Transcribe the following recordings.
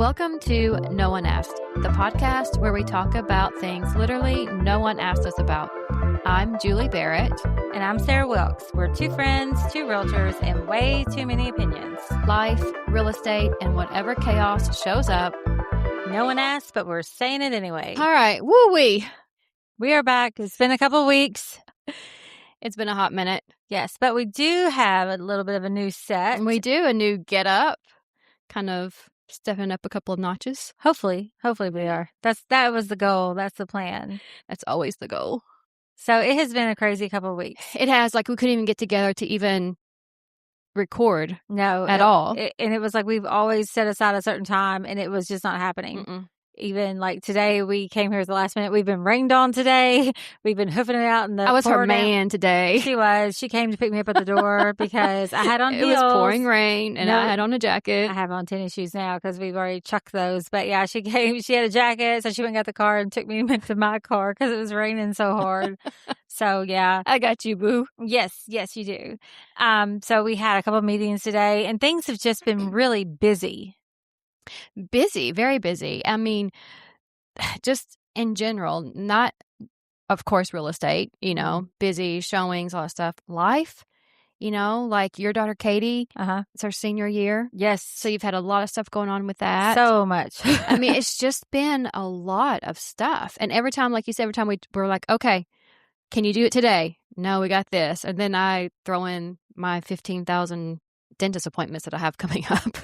Welcome to No One Asked, the podcast where we talk about things literally no one asked us about. I'm Julie Barrett. And I'm Sarah Wilkes. We're two friends, two realtors, and way too many opinions. Life, real estate, and whatever chaos shows up. No one asked, but we're saying it anyway. All right, woo-wee. We are back. It's been a couple weeks. It's been a hot minute. Yes, but we do have a little bit of a new set. And we do a new get up, kind of stepping up a couple of notches. Hopefully we are. That was the goal. That's the plan. That's always the goal. So it has been a crazy couple of weeks. It has. Like, we couldn't even get together to even record. No. At all. And it was like we've always set aside a certain time, and it was just not happening. Mm-mm. Even like today, we came here at the last minute. We've been rained on today. We've been hoofing it out in the. I was her pouring down. man today. She was. She came to pick me up at the door because I had on heels. It was pouring rain, and I had on a jacket. I have on tennis shoes now because we've already chucked those. But yeah, she came. She had a jacket, so she went and got the car and took me to my car because it was raining so hard. So yeah, I got you, boo. Yes, you do. So we had a couple of meetings today, and things have just been really busy. Busy, very busy. I mean, just in general, not, of course, real estate, busy, showings, all that stuff. Life, like your daughter, Katie, it's her senior year. Yes. So you've had a lot of stuff going on with that. So much. I mean, it's just been a lot of stuff. And every time, like you said, we're like, okay, can you do it today? No, we got this. And then I throw in my 15,000 dentist appointments that I have coming up.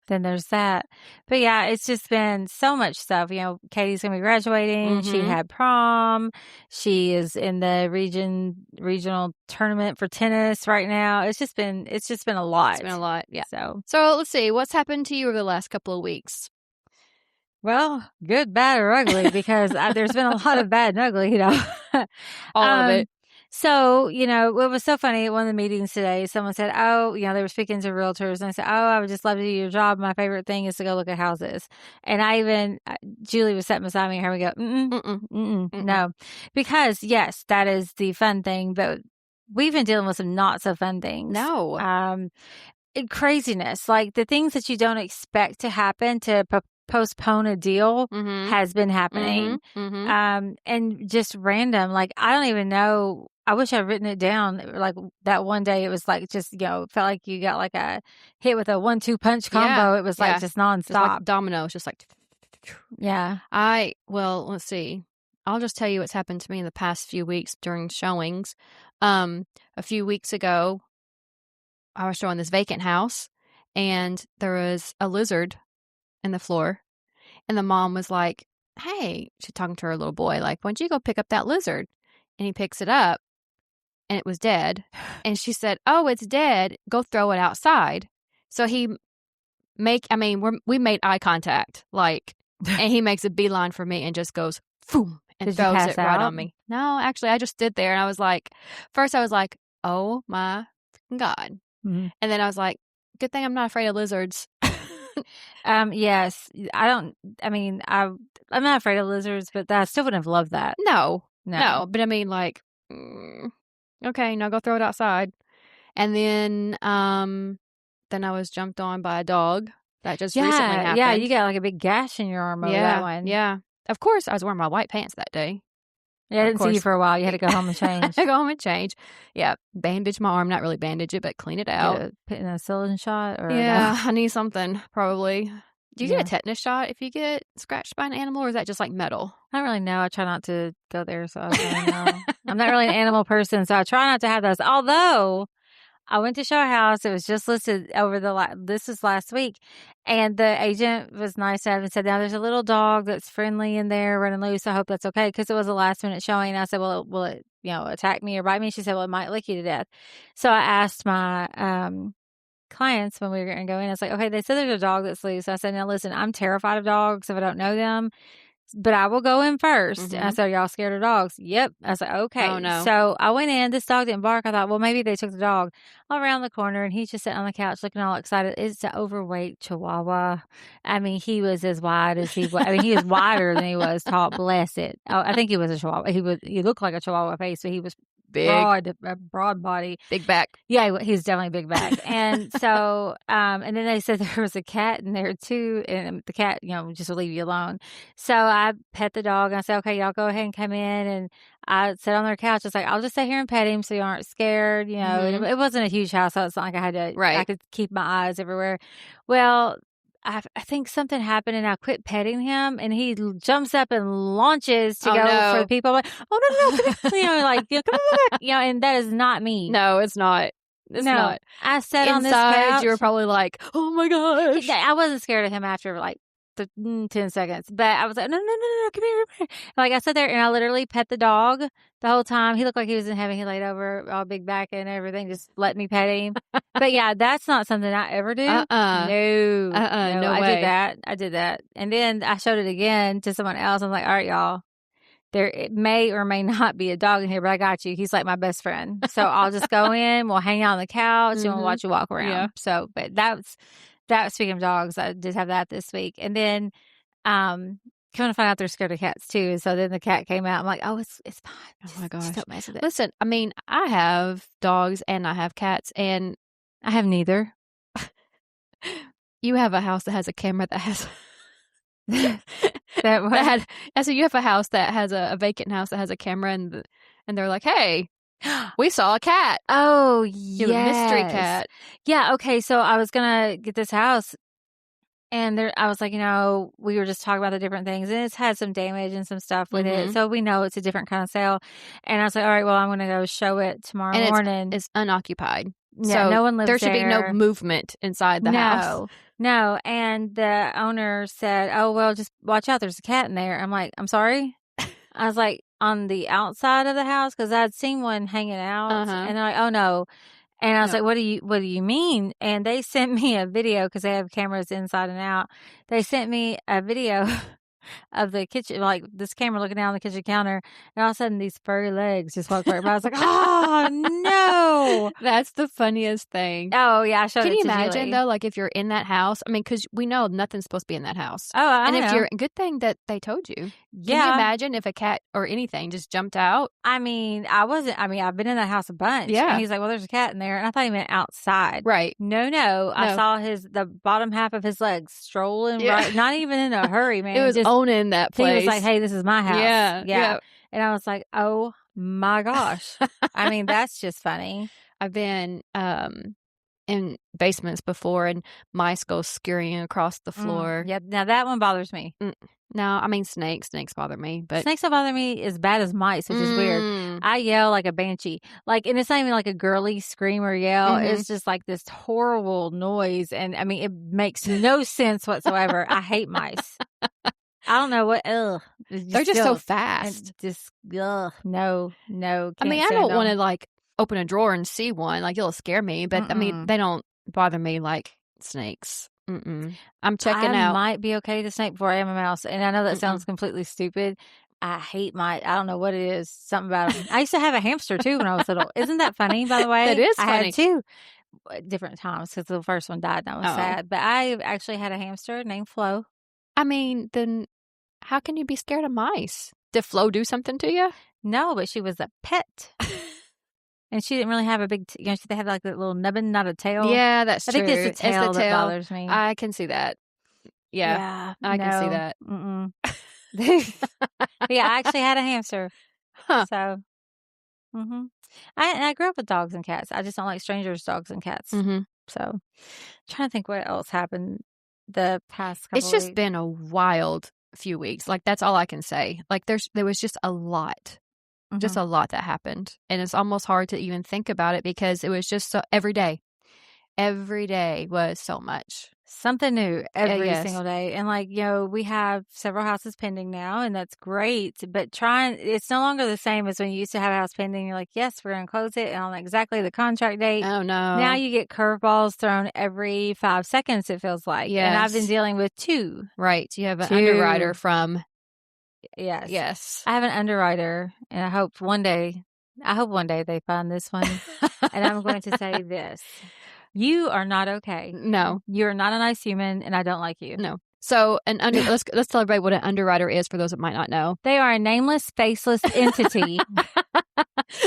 Then there's that. But yeah, it's just been so much stuff. Katie's going to be graduating. Mm-hmm. She had prom. She is in the regional tournament for tennis right now. It's just been a lot. It's been a lot. Yeah. So let's see. What's happened to you over the last couple of weeks? Well, good, bad, or ugly, because there's been a lot of bad and ugly, All of it. So, it was so funny at one of the meetings today. Someone said, they were speaking to realtors, and I said, I would just love to do your job. My favorite thing is to go look at houses. And Julie was sitting beside me, and we go, no. Because, yes, that is the fun thing, but we've been dealing with some not so fun things. No. Craziness, like the things that you don't expect to happen to postpone a deal has been happening. And just random, like, I don't even know. I wish I'd written it down. Like that one day, it was like just, felt like you got like a hit with a 1-2 punch combo. Yeah. It was like just nonstop. It's like dominoes, just like. Yeah. Let's see. I'll just tell you what's happened to me in the past few weeks during showings. A few weeks ago, I was showing this vacant house, and there was a lizard in the floor, and the mom was like, hey, she's talking to her little boy, like, why don't you go pick up that lizard? And he picks it up, and it was dead. And she said, oh, it's dead, go throw it outside. So we made eye contact, like, and he makes a beeline for me and just goes boom, and throws it right on me. No, actually, I just stood there, and I was like, first I was like, oh my God. And then I was like, good thing I'm not afraid of lizards. Yes, I'm not afraid of lizards, but I still wouldn't have loved that. No, but I mean, like, okay, now go throw it outside. And then I was jumped on by a dog. That just recently happened. Yeah, you got like a big gash in your arm over that one. Yeah, of course, I was wearing my white pants that day. Yeah, I didn't see you for a while. You had to go home and change. I had to go home and change. Yeah, bandage my arm. Not really bandage it, but clean it out. Put in a saline shot? Or no? I need something, probably. Do you get a tetanus shot if you get scratched by an animal, or is that just like metal? I don't really know. I try not to go there, so I don't really know. I'm not really an animal person, so I try not to have those. Although, I went to show a house. It was just listed this was last week. And the agent was nice enough and said, now there's a little dog that's friendly in there running loose. I hope that's okay. Because it was a last minute showing. And I said, well, will it, attack me or bite me? She said, well, it might lick you to death. So I asked my clients when we were going to go in, I was like, okay, they said there's a dog that's loose. I said, now listen, I'm terrified of dogs if I don't know them. but I will go in first. Mm-hmm. And I said, y'all scared of dogs? Yep. I was like, okay. Oh, no. So I went in. This dog didn't bark. I thought, well, maybe they took the dog around the corner, and he's just sitting on the couch looking all excited. It's an overweight Chihuahua. I mean, he was as wide as he was. I mean, he was wider than he was tall. Bless it. I think he was a Chihuahua. He looked like a Chihuahua face, but he was broad body. Big back. Yeah, he's definitely big back. And so, and then they said there was a cat in there too, and the cat, just will leave you alone. So I pet the dog, and I said, okay, y'all go ahead and come in. And I sat on their couch. I was like, I'll just sit here and pet him so you aren't scared, And it wasn't a huge house, so it's not like I had to, Right. I could keep my eyes everywhere. Well, I think something happened, and I quit petting him, and he jumps up and launches to go for the people. I'm like, oh no, come on, and that is not me. No, it's not. It's not. I sat Inside, on this couch. you were probably like, oh my gosh. I wasn't scared of him after 10 seconds, but I was like, no, come here. Like I sat there and I literally pet the dog the whole time. He looked like he was in heaven. He laid over, all big back and everything, just let me pet him. But yeah, that's not something I ever do. No, way. I did that. And then I showed it again to someone else. I'm like, all right, y'all. It may or may not be a dog in here, but I got you. He's like my best friend. So I'll just go in, we'll hang out on the couch, and we'll watch you walk around. Yeah. So, but speaking of dogs, I did have that this week. And then come to find out they're scared of cats too. So then the cat came out. I'm like, oh, it's fine. Oh my gosh. Just don't mess with it. Listen, I mean, I have dogs and I have cats, and I have neither. You have a house that has a camera that has... So you have a house that has a vacant house that has a camera, and they're like, hey, we saw a cat. Oh, yes. A mystery cat. Yeah. Okay. So I was going to get this house, and I was like, we were just talking about the different things, and it's had some damage and some stuff with it. So we know it's a different kind of sale. And I was like, all right, well, I'm going to go show it tomorrow morning. It's unoccupied. Yeah, so no one lives there. There should be no movement inside the house. No. And the owner said, oh, well, just watch out. There's a cat in there. I'm like, I'm sorry. I was like, on the outside of the house, because I'd seen one hanging out. And they're like, oh, no. And I was like, what do you mean? And they sent me a video, because they have cameras inside and out. They sent me a video of the kitchen, like this camera looking down the kitchen counter, and all of a sudden these furry legs just walked right by. I was like, oh no. That's the funniest thing. Oh yeah, I showed it to Can you imagine Julie. though, like if you're in that house? I mean, because we know nothing's supposed to be in that house. Oh, I know. And if you're, good thing that they told you. Yeah. Can you imagine if a cat or anything just jumped out? I've been in that house a bunch. Yeah. And he's like, well, there's a cat in there. And I thought he meant outside. Right. No. I saw the bottom half of his legs strolling right, not even in a hurry, man. It was just owning that place. He was like, hey, this is my house. Yeah. And I was like, oh my gosh. I mean, that's just funny. I've been in basements before, and mice go scurrying across the floor. Yeah, now that one bothers me. No, I mean snakes bother me, but snakes don't bother me as bad as mice, which is weird. I yell like a banshee, and it's not even like a girly scream or yell. It's just like this horrible noise, and I mean it makes no sense whatsoever. I hate mice. I don't know what. They're just so fast. No. I mean, I don't want to open a drawer and see one. It'll scare me, but I mean, they don't bother me like snakes. I'm checking out. I might be okay with a snake before I am a mouse, and I know that sounds completely stupid. I hate mice. I don't know what it is. Something about them. I used to have a hamster too when I was little. Isn't that funny? By the way, It is funny. I had two at different times because the first one died, and I was sad. But I actually had a hamster named Flo. I mean, then how can you be scared of mice? Did Flo do something to you? No, but she was a pet. And she didn't really have a big, they have that little nubbin, not a tail. Yeah, that's true. I think it's the tail that bothers me. I can see that. Yeah, I can see that. Yeah, I actually had a hamster. Huh. So, I grew up with dogs and cats. I just don't like strangers' dogs and cats. So, I'm trying to think what else happened the past couple It's just weeks. been a wild few weeks. That's all I can say. There was just a lot. Just a lot that happened. And it's almost hard to even think about it because it was just so every day. Every day was so much. Something new every single day. And we have several houses pending now, and that's great. But it's no longer the same as when you used to have a house pending. You're like, yes, we're going to close it on exactly the contract date. Oh, no. Now you get curveballs thrown every 5 seconds, it feels like. Yes. And I've been dealing with two. Right. You have an underwriter from... Yes. I have an underwriter, and I hope one day they find this one. And I'm going to say this. You are not okay. No. You're not a nice human, and I don't like you. No. So let's tell everybody what an underwriter is for those that might not know. They are a nameless, faceless entity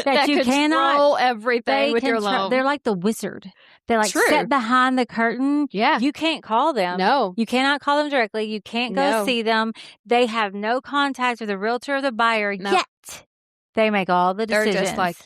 that you cannot control everything with your loan. They're like the wizard. They like True. sit behind the curtain. Yeah. You can't call them. No. You cannot call them directly. You can't go see them. They have no contact with the realtor or the buyer yet. They make all the decisions. They're just like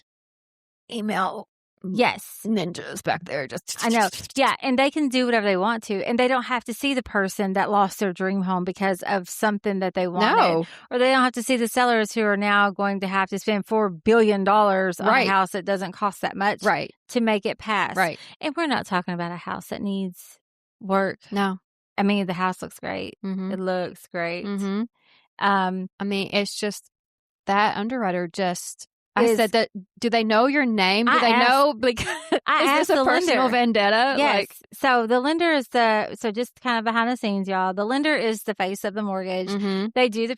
email. Yes. Ninjas back there. Just I know. Yeah. And they can do whatever they want to. And they don't have to see the person that lost their dream home because of something that they wanted. No. Or they don't have to see the sellers who are now going to have to spend $4 billion on a house that doesn't cost that much to make it pass. Right. And we're not talking about a house that needs work. No. I mean, the house looks great. Mm-hmm. It looks great. Mm-hmm. I mean, it's just that underwriter just... I said that. Do they know your name? Do they know? Like, is this a personal vendetta? Yes. Like, so the lender is so just kind of behind the scenes, y'all. The lender is the face of the mortgage. mm-hmm. They do the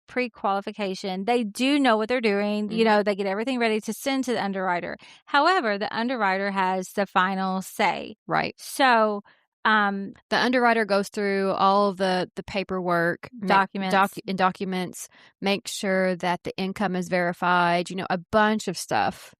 pre-qualification. They do know what they're doing. Mm-hmm. You know, they get everything ready to send to the underwriter. However, the underwriter has the final say. Right. So the underwriter goes through all of the paperwork, documents, make sure that the income is verified, you know, a bunch of stuff.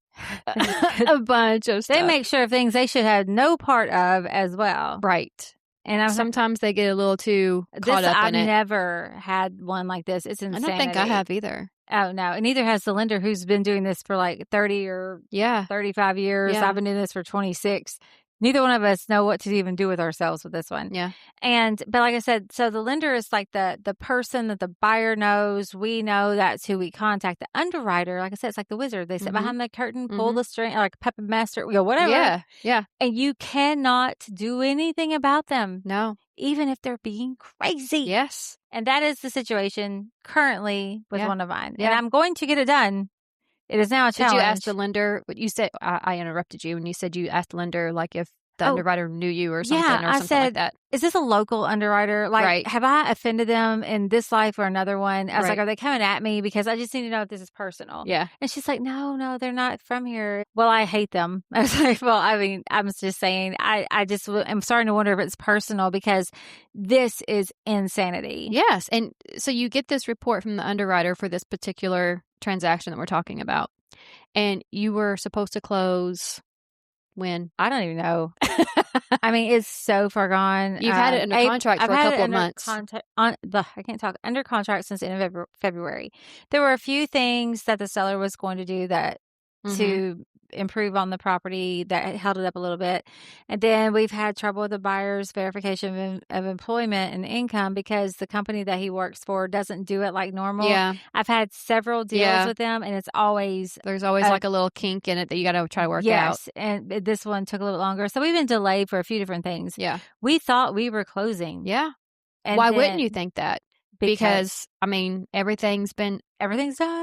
A bunch of stuff. They make sure of things they should have no part of as well. Right. And sometimes they get a little too caught up in it. I've never had one like this. It's insanity. I don't think I have either. Oh, no. And neither has the lender who's been doing this for like 30 or 35 years. Yeah. I've been doing this for 26. Neither one of us know what to even do with ourselves with this one. Yeah. But like I said, so the lender is like the person that the buyer knows. We know that's who we contact. The underwriter, like I said, it's like the wizard. They sit behind the curtain, pull the string, like puppet master, whatever. Yeah. Yeah. And you cannot do anything about them. No. Even if they're being crazy. Yes. And that is the situation currently with one of mine. Yeah. And I'm going to get it done. It is now a challenge. Did you ask the lender? You said I interrupted you, and you said you asked the lender like if the underwriter knew you or something, or something like that. Is this a local underwriter? Like, have I offended them in this life or another one? I was like, are they coming at me? Because I just need to know if this is personal. Yeah. And she's like, no, they're not from here. Well, I hate them. I was like, well, I mean, I'm just saying, I'm starting to wonder if it's personal because this is insanity. Yes. And so you get this report from the underwriter for this particular transaction that we're talking about. And you were supposed to close when? I don't even know. I mean, it's so far gone. You've had it under contract for a couple of months. I can't talk. Under contract since the end of February. There were a few things that the seller was going to do that to improve on the property that held it up a little bit. And then we've had trouble with the buyer's verification of employment and income because the company that he works for doesn't do it like normal. Yeah. I've had several deals with them, and there's always like a little kink in it that you got to try to work out. Yes. And this one took a little longer. So we've been delayed for a few different things. Yeah. We thought we were closing. Yeah. And why wouldn't you think that? Because I mean, everything's done.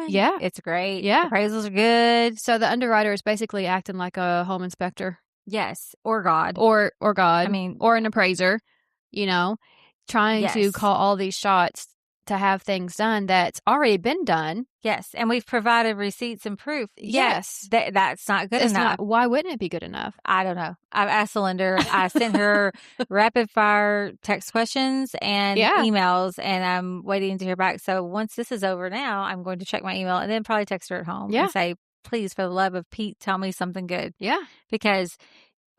Yeah. It's great. Yeah. Appraisals are good. So the underwriter is basically acting like a home inspector. Yes. Or God. Or God. I mean, or an appraiser, you know, trying to call all these shots to have things done that's already been done. Yes. And we've provided receipts and proof. Yes. That's not good enough. Why wouldn't it be good enough? I don't know. I've asked the lender. I sent her rapid fire text questions and emails, and I'm waiting to hear back. So once this is over now, I'm going to check my email and then probably text her at home and say, please, for the love of Pete, tell me something good. Yeah. Because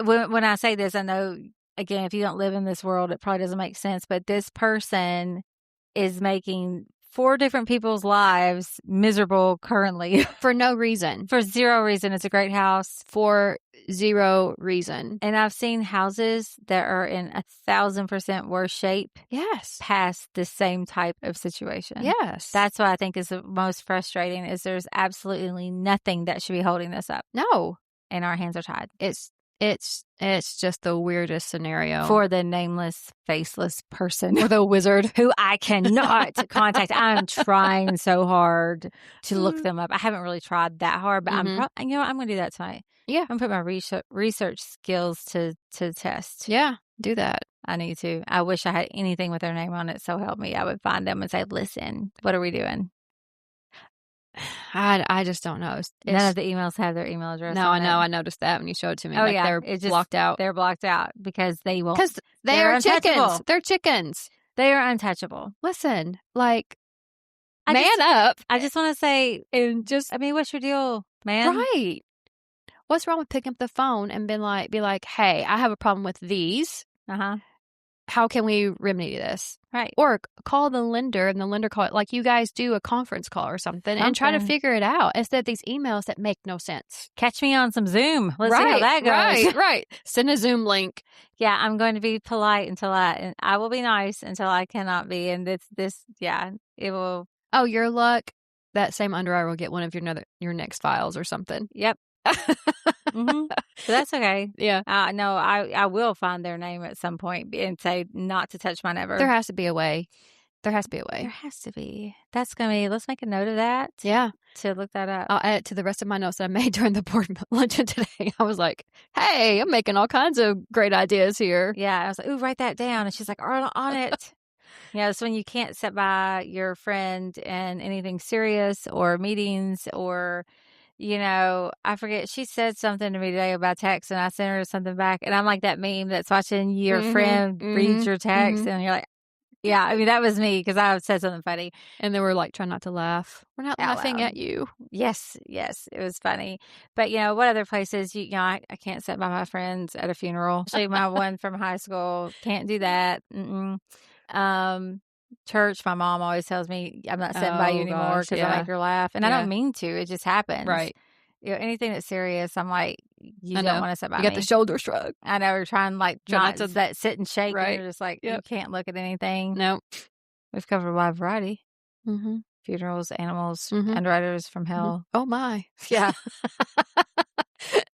when I say this, I know, again, if you don't live in this world, it probably doesn't make sense, but this person is making 4 different people's lives miserable currently. For no reason. For zero reason. It's a great house. For zero reason. And I've seen houses that are in 1,000% worse shape. Yes. Past the same type of situation. Yes. That's what I think is the most frustrating is there's absolutely nothing that should be holding this up. No. And our hands are tied. It's just the weirdest scenario. For the nameless, faceless person. For the wizard. Who I cannot contact. I'm trying so hard to look them up. I haven't really tried that hard, but I'm going to do that tonight. Yeah. I'm going to put my research skills to test. Yeah, do that. I need to. I wish I had anything with their name on it, so help me. I would find them and say, listen, what are we doing? I just don't know. None of the emails have their email address. No, I know. I noticed that when you showed it to me. Oh, yeah. They're blocked out. They're blocked out because they won't. Because they're chickens. They're chickens. They are untouchable. Listen, like, Man up. I just want to say, And just, I mean, what's your deal, man? right. What's wrong with picking up the phone and be like, hey, I have a problem with these. Uh-huh. How can we remedy this? Right. Or call the lender and the lender call it like you guys do a conference call or something and try to figure it out instead of these emails that make no sense. Catch me on some Zoom. Let's see how that goes. Right. Send a Zoom link. Yeah, I'm going to be polite and I will be nice until I cannot be. And it will. Oh, your luck. That same underwriter will get one of your next files or something. Yep. Mm-hmm. So that's okay. Yeah. No, I will find their name at some point and say not to touch mine ever. There has to be a way. There has to be. That's going to be, let's make a note of that. Yeah. To look that up. I'll add it to the rest of my notes that I made during the board luncheon today. I was like, hey, I'm making all kinds of great ideas here. Yeah. I was like, ooh, write that down. And she's like, on it. Yeah, it's when you can't sit by your friend in anything serious or meetings or, I forget. She said something to me today about text and I sent her something back. And I'm like that meme that's watching your friend read your text and you're like, yeah, I mean, that was me because I said something funny. And they were like, try not to laugh. We're not laughing at you. Yes, it was funny. But, what other places, I can't sit by my friends at a funeral. Actually, my one from high school, can't do that. Church, my mom always tells me I'm not sitting by you anymore because I make her laugh. And I don't mean to. It just happens. Right. Anything that's serious, I'm like, you don't want to sit by me. You got the shoulder shrug. I know. We're trying not to that sit and shake. Right. And you're just like, you can't look at anything. Nope. We've covered a wide variety. Mm-hmm. Funerals, animals, underwriters from hell. Oh, my. Yeah.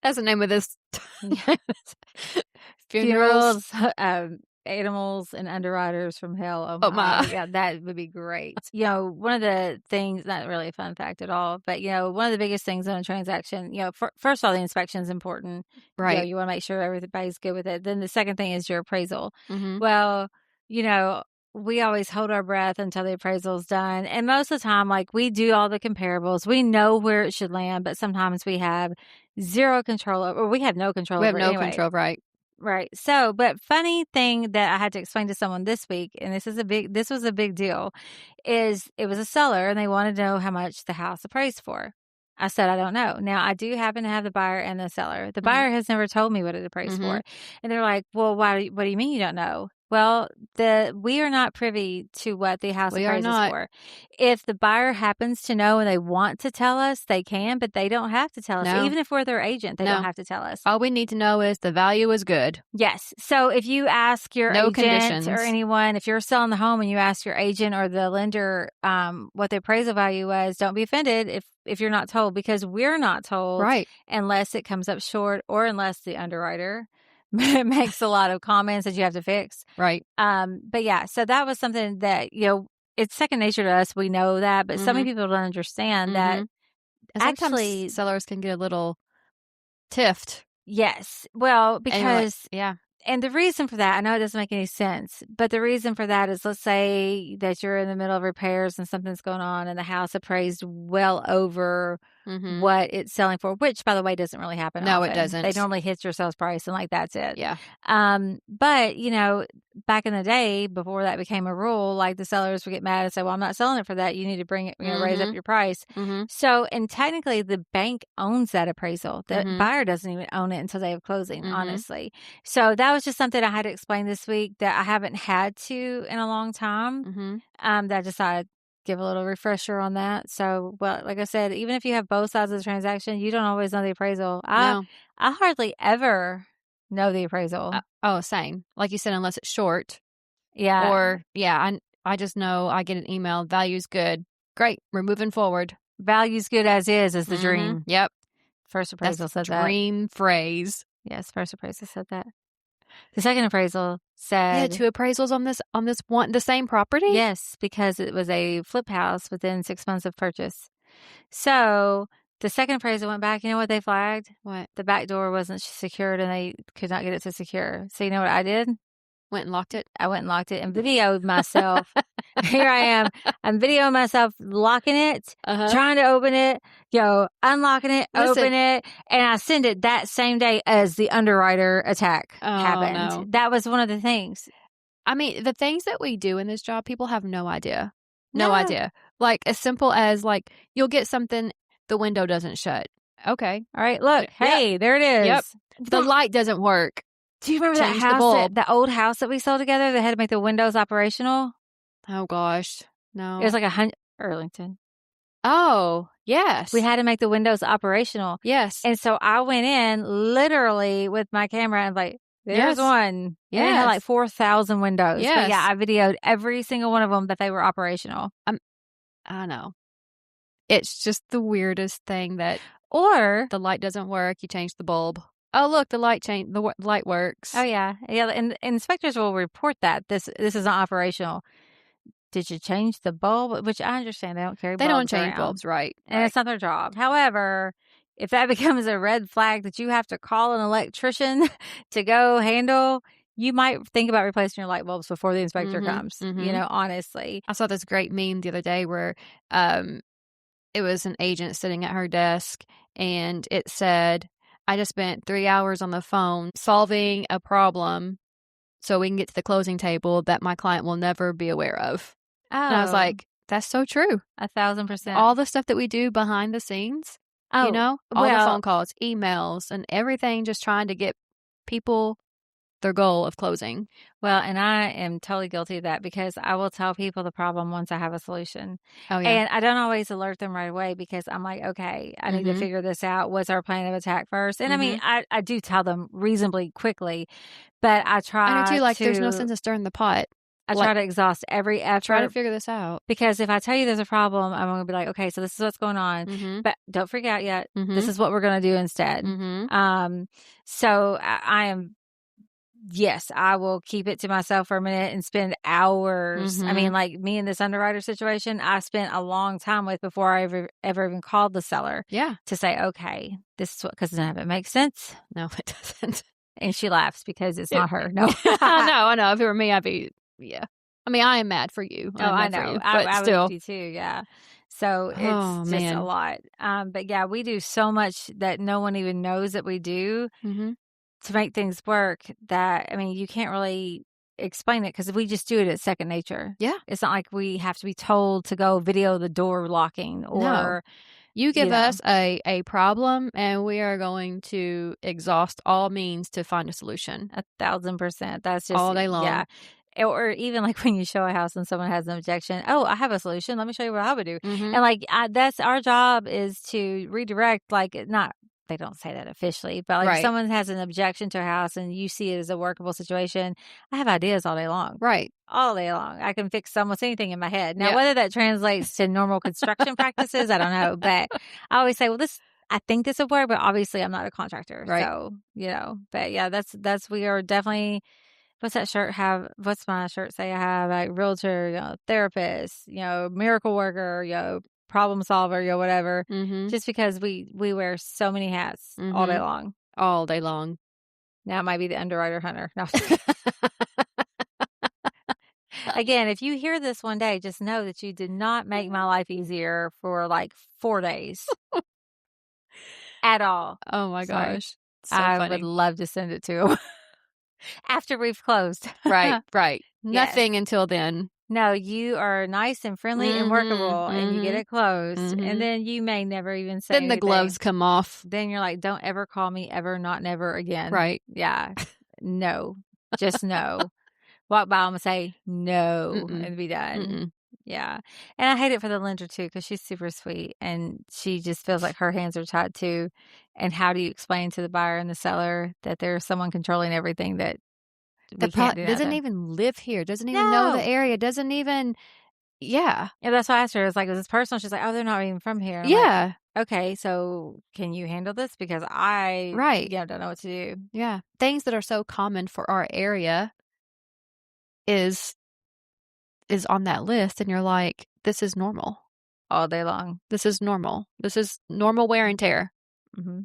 That's the name of this. Funerals, animals, and underwriters from hell. Oh, my. Yeah, that would be great. One of the things, not really a fun fact at all, but, one of the biggest things on a transaction, first of all, the inspection is important. Right. You want to make sure everybody's good with it. Then the second thing is your appraisal. Mm-hmm. Well, we always hold our breath until the appraisal is done. And most of the time, like, we do all the comparables. We know where it should land, but sometimes we have zero control over, or we have no control over it. We have no control, right. Right. So, but funny thing that I had to explain to someone this week, and this was a big deal, is it was a seller and they wanted to know how much the house appraised for. I said, I don't know. Now, I do happen to have the buyer and the seller. The buyer has never told me what it appraised for. And they're like, well, what do you mean you don't know? Well, we are not privy to what the house appraises for. If the buyer happens to know and they want to tell us, they can, but they don't have to tell us. No. Even if we're their agent, they don't have to tell us. All we need to know is the value is good. Yes. So if you ask your agent conditions. or anyone, if you're selling the home and you ask your agent or the lender what the appraisal value was, don't be offended if you're not told, because we're not told, right, unless it comes up short or unless the underwriter makes a lot of comments that you have to fix. Right. But yeah, so that was something that, it's second nature to us. We know that, but so many people don't understand that actually sellers can get a little tiffed. Yes. Well, because, yeah. And the reason for that, I know it doesn't make any sense, but the reason for that is, let's say that you're in the middle of repairs and something's going on and the house appraised well over what it's selling for, which, by the way, doesn't really happen No, often. it doesn't. They normally hit your sales price and like, that's it. Yeah. But, back in the day, before that became a rule, like, the sellers would get mad and say, well, I'm not selling it for that. You need to bring it, raise up your price. So, and technically the bank owns that appraisal. The buyer doesn't even own it until they have closing, honestly. So that was just something I had to explain this week that I haven't had to in a long time. That I decided give a little refresher on that. So, well, like I said, even if you have both sides of the transaction, you don't always know the appraisal. I hardly ever know the appraisal. Same. Like you said, unless it's short. Yeah. Or, I just know I get an email, value's good. Great. We're moving forward. Value's good as is the dream. Yep. First appraisal said that. Dream phrase. Yes, first appraisal said that. The second appraisal said... Yeah, 2 appraisals on this one, the same property? Yes, because it was a flip house within 6 months of purchase. So the second appraisal went back. You know what they flagged? What? The back door wasn't secured and they could not get it to secure. So you know what I did? Went and locked it? I went and locked it and videoed myself. Here I am. I'm videoing myself locking it, trying to open it, unlocking it, open it. And I send it that same day as the underwriter attack happened. No. That was one of the things. I mean, the things that we do in this job, people have no idea. No idea. Like, as simple as, like, you'll get something, the window doesn't shut. Okay. All right, look. Yep. Hey, there it Yep. is. The light doesn't work. Do you remember that Change the house, bulb. that old house that we sold together that had to make the windows operational? Oh gosh. It was No. like 100 Arlington. Oh, yes. We had to make the windows operational. Yes. And so I went in literally with my camera and like, there's Yes. one. And it had like Yes. 4,000 windows. But yeah, Yes. I videoed every single one of them that they were operational. I know. It's just the weirdest thing that Or, the light doesn't work, you change the bulb. Oh, look, the light works. oh yeah, yeah, and inspectors will report that this is not operational. Did you change the bulb? Which I understand they don't carry They don't bulbs change around, bulbs, right, and it's not their job. However, if that becomes a red flag that you have to call an electrician to go handle, you might think about replacing your light bulbs before the inspector comes. Honestly. I saw this great meme the other day where it was an agent sitting at her desk, and it said, "I just spent 3 hours on the phone solving a problem so we can get to the closing table that my client will never be aware of." And I was Oh, like, that's so true. 1,000%. All the stuff that we do behind the scenes, Oh, all the well, phone calls, emails, and everything, just trying to get people their goal of closing. well, and I am totally guilty of that because I will tell people the problem once I have a solution. Oh, yeah. And I don't always alert them right away because I'm like, okay, I need to Mhm. figure this out. What's our plan of attack first? And I mean, Mhm. I do tell them reasonably quickly, but I I do try too, like, there's no to sense in stirring the pot. I try Like, to exhaust every try to effort figure this out. because if I tell you there's a problem, I'm going to be like, okay, so this is what's going on, Mhm. but don't freak out yet. This Mhm. is what we're going to do instead. Mhm. So I am yes, I will keep it to myself for a minute and spend hours. I mean, Mhm. like me in this underwriter situation, I spent a long time with before I ever even called the seller Yeah. to say, okay, this is what, because none of it makes sense. No, it doesn't. And she laughs because it's It not her. No. I know. If it were me, I'd be yeah. I mean, I am mad for you. Oh, I'm I mad for know. you, I, but I would still. be too. Yeah. So it's Oh, just a man. lot. But yeah, we do so much that no one even knows that we do Mhm. to make things work that, I mean, you can't really explain it because we just do it as second nature. Yeah. It's not like we have to be told to go video the door locking No. or, You you give know, us a problem, and we are going to exhaust all means to find a solution 1,000%. That's just, all day yeah. long. Or even like when you show a house and someone has an objection, oh, I have a solution. Let me show you what I would do. Mhm. And like, that's our job is to redirect, like, not, they don't say that officially, but like if Right. someone has an objection to a house and you see it as a workable situation, I have ideas all day long. Right. All day long. I can fix almost anything in my head. Now, Yep. whether that translates to normal construction practices, I don't know. But I always say, well, I think this would work, but obviously I'm not a contractor. Right. So, but yeah, we are definitely, what's that shirt have? What's my shirt say? I have like realtor, therapist, miracle worker, problem solver, whatever. Mhm. Just because we wear so many hats all day Mhm. long. All day long. Now it might be the underwriter hunter. No. Again, if you hear this one day, just know that you did not make my life easier for like 4 days at all. Oh my Sorry. gosh. So I would funny. love to send it to him after we've closed. Right, right. Yes. Nothing until then. No, you are nice and friendly and Mhm. workable and you get Mhm. it closed. And Mhm. then you may never even say Then the gloves anything. come off. Then you're like, don't ever call me ever, not never again. Right. Yeah. No. Just no. Walk by them and say no Mm-mm. and be done. Mm-mm. Yeah. And I hate it for the lender too because she's super sweet and she just feels like her hands are tied too. And how do you explain to the buyer and the seller that there's someone controlling everything that we can't do Doesn't nothing? even live here, doesn't even know the No. area, doesn't even yeah. Yeah, that's why I asked her. It's like, is this personal? She's like, oh, they're not even from here. I'm like, Yeah. okay, so can you handle this? Because Right. don't know what to do Yeah. Things that are so common for our area is on that list, and you're like, "This is normal. all day long. This is normal. This is normal wear and tear." Hmm.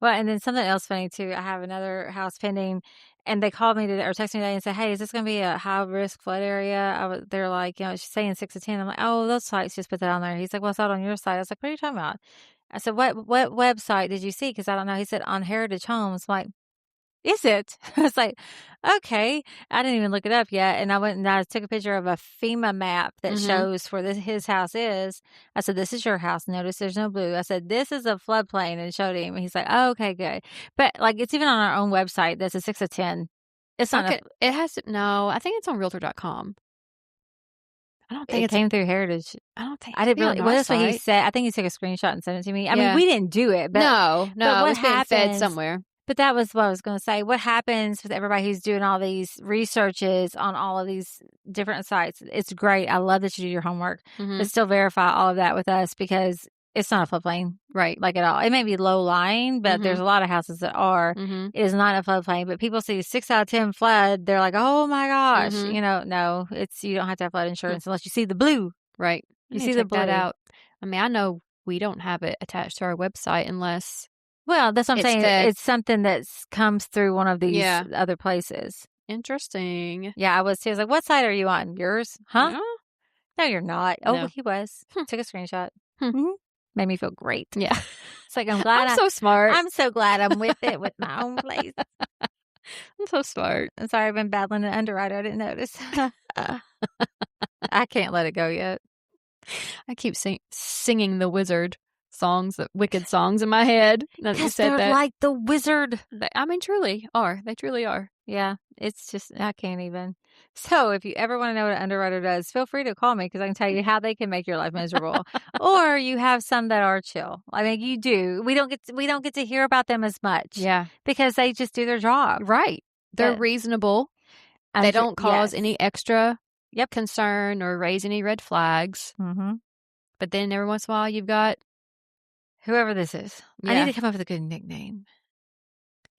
Well, and then something else funny too. I have another house pending, and they called me today or texted me today and said, "Hey, is this going to be a high risk flood area?" They're like, she's saying 6 to 10. I'm like, "Oh, those sites just put that on there." He's like, "Well, it's not on your site." I was like, "What are you talking about?" I said, "What website did you see?" Because I don't know. He said on Heritage Homes. I'm like, Is it? I was like, okay. I didn't even look it up yet. And I went and I took a picture of a FEMA map that shows where his house is. I said, this is your house. Notice there's no blue. I said, this is a floodplain, and showed him. And he's like, oh, okay, good. But like, it's even on our own website. That's a 6 of 10. It's not it has to, no, I think it's on Realtor.com. I don't think it came through Heritage. I don't think I didn't really. Well, that's what he said. I think he took a screenshot and sent it to me. I mean, we didn't do it, but no, but what it was being happens, fed somewhere. But that was what I was going to say. What happens with everybody who's doing all these researches on all of these different sites? It's great. I love that you do your homework, but still verify all of that with us, because it's not a floodplain, right? Like at all. It may be low lying, but there's a lot of houses that are. It is not a floodplain. But people see 6 out of 10 flood, they're like, "Oh my gosh!" No, you don't have to have flood insurance unless you see the blue, right? You see the blue. That out. I mean, I know we don't have it attached to our website unless. Well, that's what I'm saying. It's something that comes through one of these other places. Interesting. Yeah, I was too. I was like, what site are you on? Yours? Huh? Yeah. No, you're not. Oh, no. He was. Took a screenshot. Made me feel great. Yeah. It's like, I'm glad I'm so smart. I'm so glad I'm with it with my own place. I'm so smart. I'm sorry, I've been battling an underwriter. I didn't notice. I can't let it go yet. I keep singing the Wizard songs, wicked songs in my head. Because they're like the Wizard. They truly are. They truly are. Yeah, it's just, I can't even. So if you ever want to know what an underwriter does, feel free to call me, because I can tell you how they can make your life miserable. Or you have some that are chill. I mean, you do. We don't get to hear about them as much. Yeah. Because they just do their job. Right. They're reasonable. They don't cause any extra concern or raise any red flags. But then every once in a while you've got whoever this is. Yeah. I need to come up with a good nickname.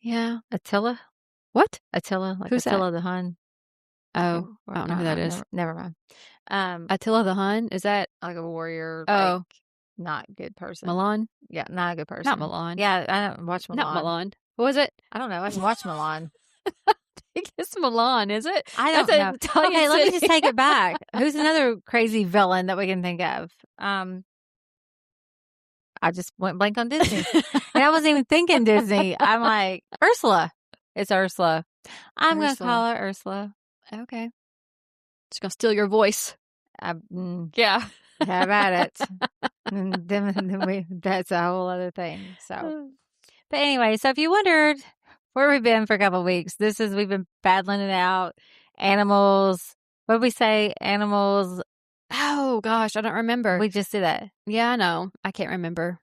Yeah. Attila? What? Attila? Like Who's Attila that? the Hun. Oh, I don't know who that is. Never mind. Attila the Hun? Is that like a warrior? Oh. Not good person. Milan? Yeah, not a good person. Not Milan. Yeah, I don't watch Milan. Not Milan. What was it? I don't know. I can watch Milan. I think it's Milan, is it? I don't know. Okay, let me just take it back. Who's another crazy villain that we can think of? I just went blank on Disney. And I wasn't even thinking Disney. I'm like, Ursula. It's Ursula. I'm going to call her Ursula. Okay. Just going to steal your voice. Yeah. Have at it. That's a whole other thing. So, but anyway, so if you wondered where we've been for a couple of weeks, we've been battling it out. Animals. What did we say? Animals. Oh, gosh. I don't remember. We just did that. Yeah, I know. I can't remember.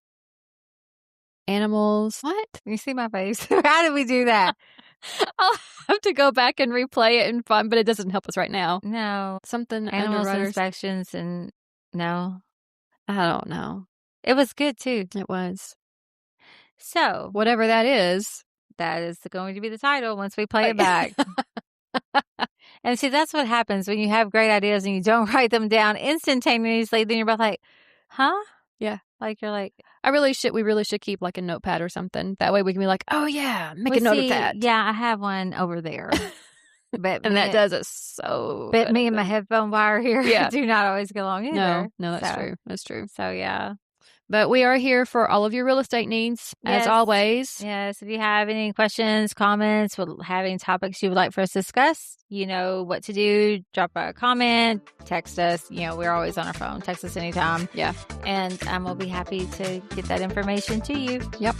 Animals. What? You see my face? How did we do that? I'll have to go back and replay it and find, but it doesn't help us right now. No. Something Animals inspections and no. I don't know. It was good too. It was. So. Whatever that is going to be the title once we play it back. And see, that's what happens when you have great ideas and you don't write them down instantaneously. Then you're both like, huh? Yeah. Like you're like, we really should keep like a notepad or something. That way we can be like, oh yeah, make a note of that. Yeah, I have one over there. But and that does it so But me and my headphone wire here do not always get along either. No, that's true. That's true. So yeah. But we are here for all of your real estate needs, as always. Yes. If you have any questions, comments, have any topics you would like for us to discuss, you know what to do. Drop a comment, text us. You know, we're always on our phone. Text us anytime. Yeah. And we'll be happy to get that information to you. Yep.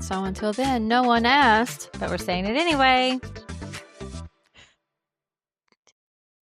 So until then, no one asked. But we're saying it anyway.